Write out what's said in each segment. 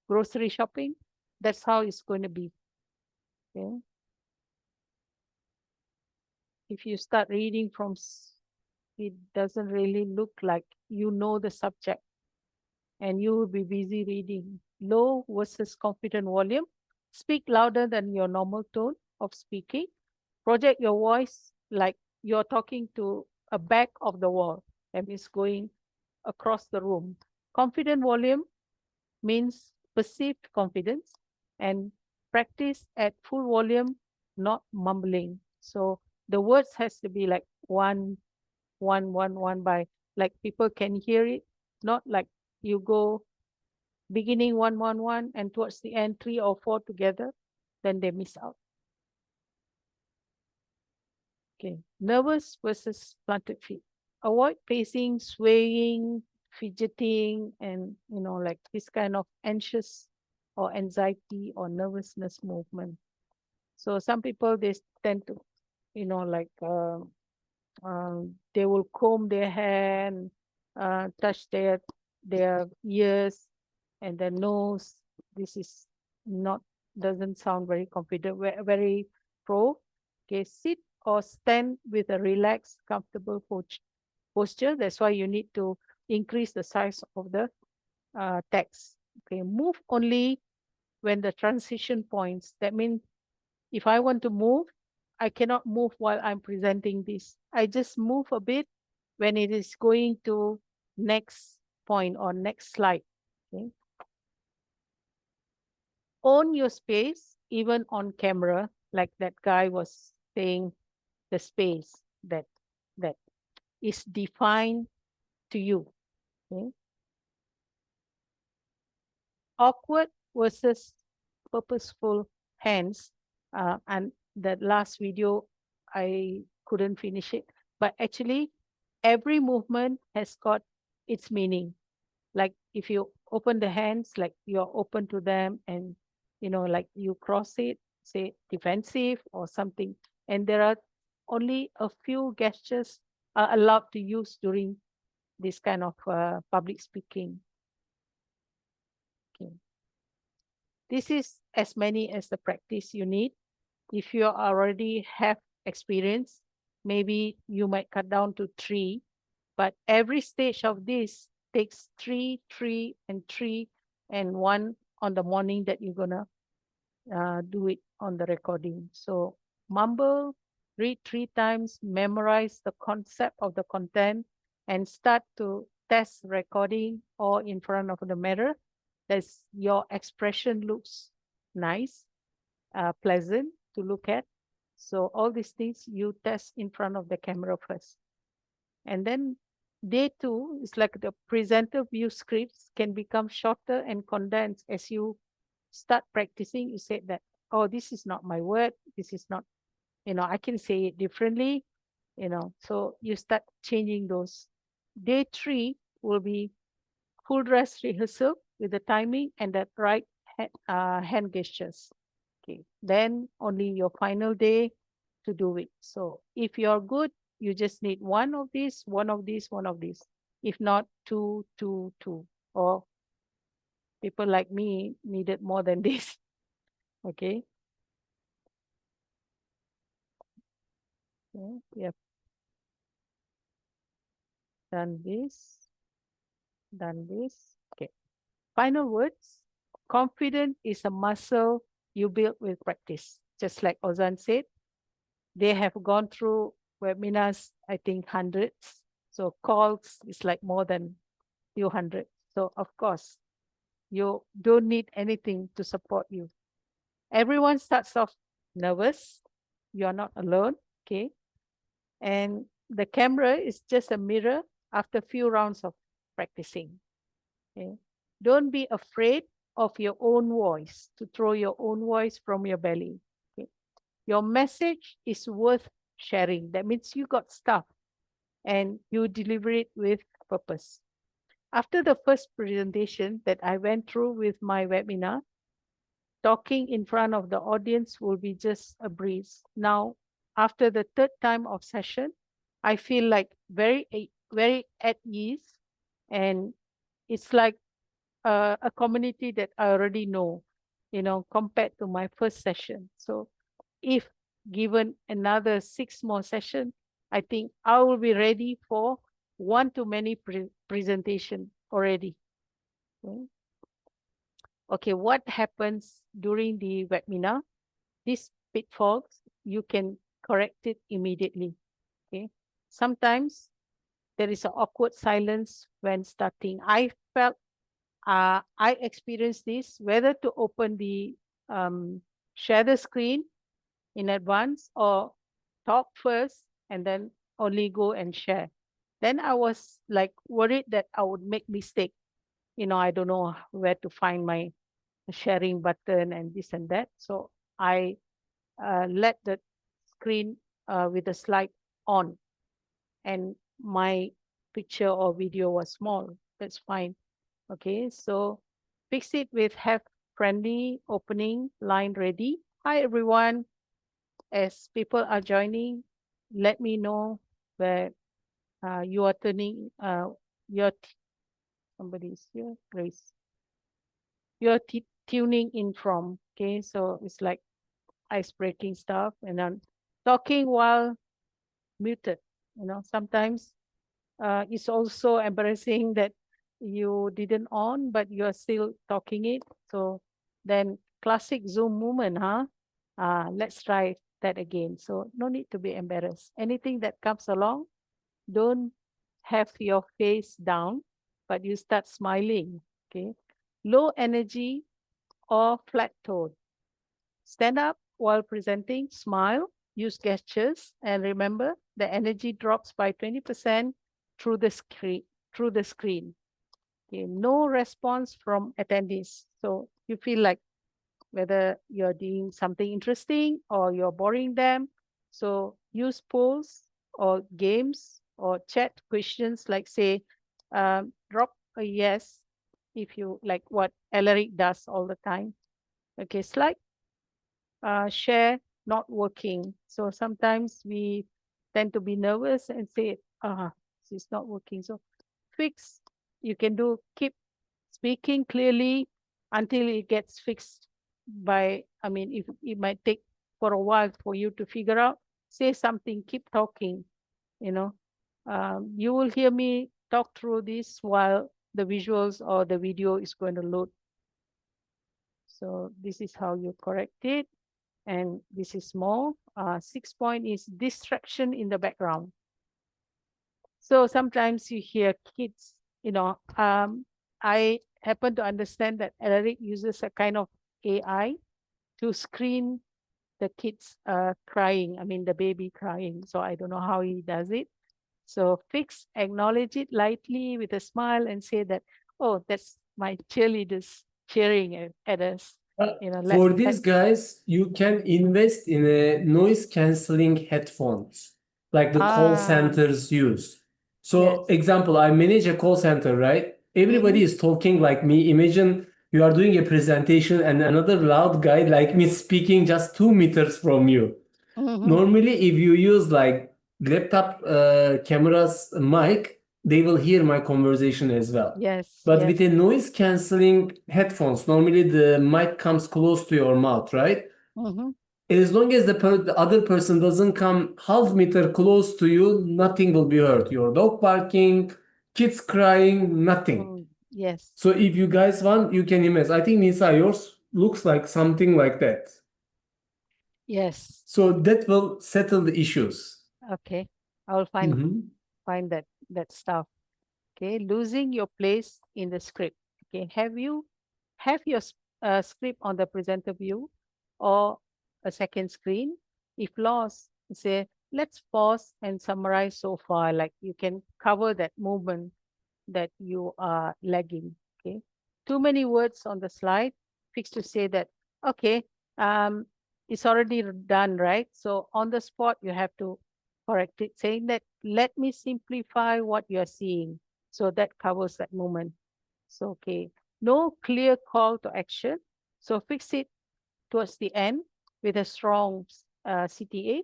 grocery shopping. That's how it's going to be. Okay. If you start reading from, it doesn't really look like you know the subject, and you will be busy reading. Low versus confident volume. Speak louder than your normal tone of speaking. Project your voice like you're talking to a back of the wall. That means going across the room. Confident volume means perceived confidence, and practice at full volume, not mumbling. So the words has to be like one, one by, like people can hear it, not like you go beginning one, and towards the end three or four together, then they miss out. Okay, nervous versus planted feet. Avoid pacing, swaying, fidgeting, and like this kind of anxious or anxiety or nervousness movement. So some people, they tend to, like they will comb their hair and touch their ears and their nose. This is not, doesn't sound very confident, very pro. Okay, sit or stand with a relaxed, comfortable posture. That's why you need to increase the size of the text. Okay, move only when the transition points. That means if I want to move, I cannot move while I'm presenting this. I just move a bit when it is going to next point or next slide. Okay. Own your space, even on camera, like that guy was saying, the space that is defined to you. Okay. Awkward versus purposeful hands. And that last video, I couldn't finish it. But actually, every movement has got its meaning. Like if you open the hands, like you're open to them, and like you cross it, say defensive or something. And there are only a few gestures are allowed to use during this kind of public speaking. Okay. This is as many as the practice you need. If you already have experience, maybe you might cut down to 3, but every stage of this takes 3, 3, and 3, and 1 on the morning that you're gonna do it on the recording. So mumble, read 3 times, memorize the concept of the content, and start to test recording or in front of the mirror. That's your expression looks nice, pleasant to look at. So all these things you test in front of the camera first. And then day 2 is like the presenter view scripts can become shorter and condensed as you start practicing. You say that, oh, this is not my word. This is not, I can say it differently, so you start changing those. Day 3 will be full dress rehearsal with the timing and the right hand gestures. Okay, then only your final day to do it. So if you're good, you just need one of these, one of these, one of these. If not, two, two, two. Or people like me needed more than this. Okay. Okay. We have done this, done this. Okay. Final words. Confidence is a muscle you build with practice. Just like Ozan said, they have gone through webinars, I think hundreds. So calls is like more than few hundred. So of course, you don't need anything to support you. Everyone starts off nervous. You're not alone, okay? And the camera is just a mirror after a few rounds of practicing. Okay? Don't be afraid of your own voice, to throw your own voice from your belly. Okay? Your message is worth sharing. That means you got stuff and you deliver it with purpose. After the first presentation that I went through with my webinar, talking in front of the audience will be just a breeze. Now, after the third time of session, I feel like very at ease, and it's like a community that I already know, compared to my first session. So if given another 6 more sessions, I think I will be ready for one-to-many presentation already. Okay. Okay, what happens during the webinar? These pitfalls, you can correct it immediately. Okay. Sometimes there is an awkward silence when starting. I felt I experienced this, whether to open the share the screen in advance or talk first and then only go and share. Then I was like worried that I would make mistake. I don't know where to find my sharing button and this and that. So I let the screen with the slide on, and my picture or video was small. That's fine. Okay, so fix it with have friendly opening line ready. Hi everyone. As people are joining, let me know where you are turning your somebody's here, Grace. You're tuning in from. Okay, so it's like ice breaking stuff, and I'm talking while muted. Sometimes it's also embarrassing that you didn't on, but you're still talking it. So then classic Zoom moment, huh? Let's try that again. So no need to be embarrassed. Anything that comes along, don't have your face down, but you start smiling. Okay. Low energy or flat tone. Stand up while presenting, smile, use gestures, and remember the energy drops by 20% through the screen. Through the screen. Okay, no response from attendees. So you feel like whether you're doing something interesting or you're boring them. So use polls or games or chat questions like say, drop a yes if you like what Alaric does all the time. Okay, slide share not working. So sometimes we tend to be nervous and say, this is not working. So fix, you can do keep speaking clearly until it gets fixed if it might take for a while for you to figure out, say something, keep talking, you know. You will hear me talk through this while the visuals or the video is going to load. So this is how you correct it. And this is more. 6 point is distraction in the background. So sometimes you hear kids, I happen to understand that Alaric uses a kind of AI to screen the kids crying, the baby crying. So I don't know how he does it. So fix, acknowledge it lightly with a smile and say that, oh, that's my cheerleaders cheering at us. For these guys, you can invest in a noise cancelling headphones like the call centers use. So, Yes. example, I manage a call center, right? Everybody is talking like me. Imagine you are doing a presentation and another loud guy like me speaking just 2 meters from you. Normally, if you use like laptop cameras mic, they will hear my conversation as well. Yes. But Yes. with a noise cancelling headphones, normally the mic comes close to your mouth, right? As long as the other person doesn't come half meter close to you, nothing will be heard. Your dog barking, kids crying, nothing. Yes. So if you guys want, you can imagine. I think Nisa, yours looks like something like that. Yes. So that will settle the issues. Okay. I will find that stuff. Okay. Losing your place in the script. Okay. Have your script on the presenter view or a second screen? If lost, say let's pause and summarize so far. Like you can cover that movement that you are lagging. Okay. Too many words on the slide. Fix to say that, okay, it's already done, right? So on the spot, you have to correct it, saying that, let me simplify what you're seeing. So that covers that moment. So, okay, no clear call to action. So fix it towards the end with a strong CTA.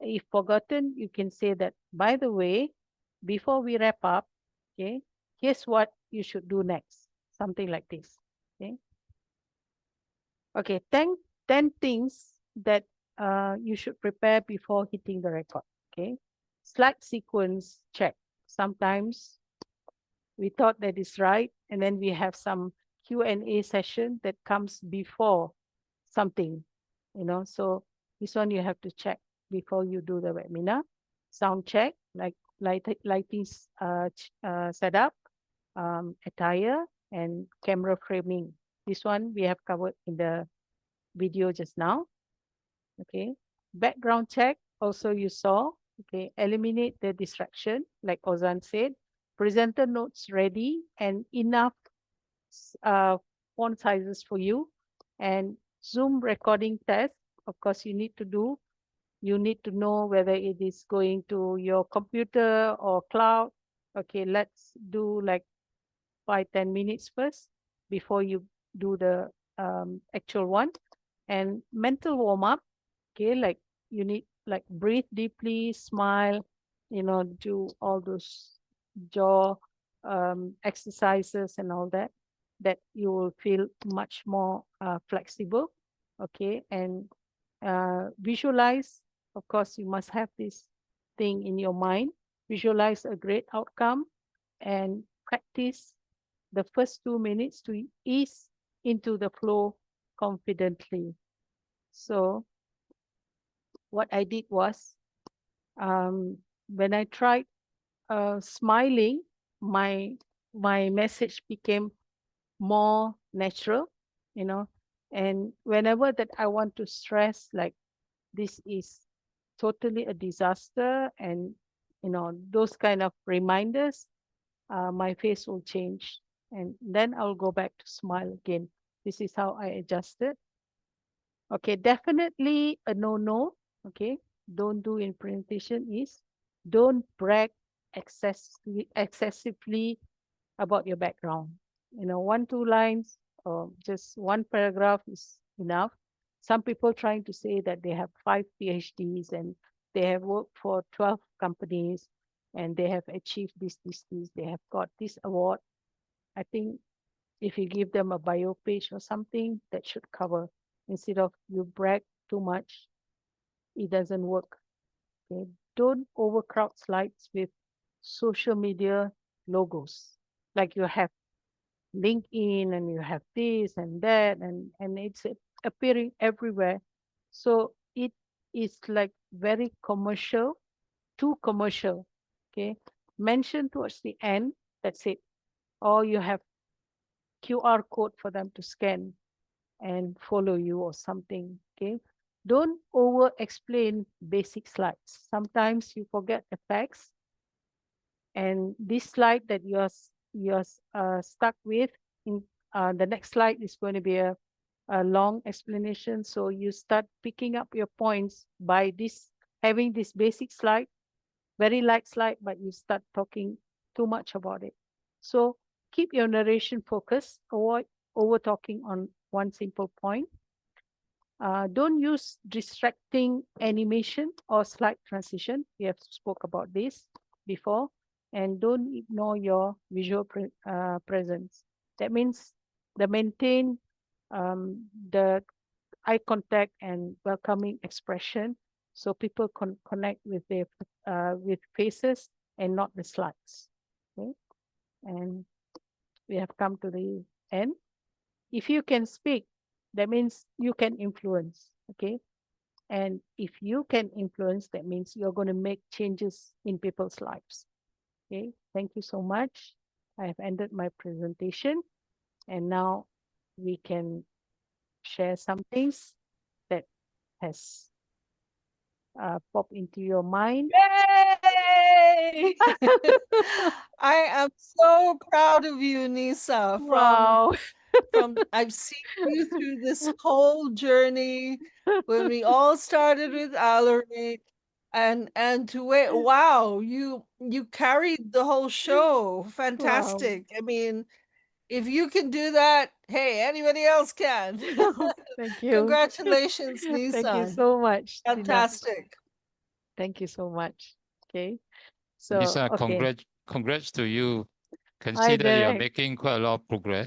If forgotten, you can say that, by the way, before we wrap up, okay, here's what you should do next. something like this. Okay. Okay, 10 things that you should prepare before hitting the record. Okay. Slide sequence check. Sometimes we thought that is right, and then we have some Q&A session that comes before something, so this one you have to check before you do the webinar. Sound check, like lighting setup, attire, and camera framing. This one we have covered in the video just now. Okay. Background check, also you saw. Okay. Eliminate the distraction, like Ozan said. Presenter notes ready and enough font sizes for you. And Zoom recording test, of course, you need to do. You need to know whether it is going to your computer or cloud. Okay, let's do like 5-10 minutes first before you do the actual one. And mental warm-up, okay, like you need like breathe deeply, smile, do all those jaw exercises and all that you will feel much more flexible. Okay. And visualize, of course, you must have this thing in your mind. Visualize a great outcome and practice the first 2 minutes to ease into the flow confidently. So what I did was, when I tried smiling, my message became more natural, and whenever that I want to stress, like this is totally a disaster, and those kind of reminders, my face will change, and then I'll go back to smile again. This is how I adjusted. Okay, definitely a no. Okay, don't do in presentation is don't brag excessively about your background. 1-2 lines or just one paragraph is enough. Some people trying to say that they have 5 PhDs and they have worked for 12 companies and they have achieved this, they have got this award. I think if you give them a bio page or something, that should cover. Instead of you brag too much, it doesn't work. Okay, don't overcrowd slides with social media logos. Like you have LinkedIn and you have this and that, and it's appearing everywhere. So it is like very commercial, too commercial. Okay, mention towards the end, that's it. Or you have QR code for them to scan and follow you or something. Okay, don't over explain basic slides. Sometimes you forget the facts, and this slide that you're stuck with, in the next slide is going to be a long explanation. So you start picking up your points by having this basic slide, very light slide, but you start talking too much about it. So keep your narration focused, avoid over talking on one simple point. Don't use distracting animation or slide transition. We have spoke about this before. And don't ignore your visual presence. That means maintain the eye contact and welcoming expression, so people connect with their with faces and not the slides. Okay, and we have come to the end. If you can speak, that means you can influence. Okay, and if you can influence, that means you're going to make changes in people's lives. Okay, thank you so much. I have ended my presentation, and now we can share some things that has popped into your mind. Yay! I am so proud of you, Nisa. Wow. From I've seen you through this whole journey when we all started with Alaric, and to wait. Wow, you carried the whole show. Fantastic. Wow. I mean, if you can do that, hey, anybody else can. Thank you. Congratulations, Nisa. Thank you so much. Fantastic. Tina. Thank you so much. Okay. So Lisa, okay. congrats to you. Can Hi, see that you're Derek. making quite a lot of progress.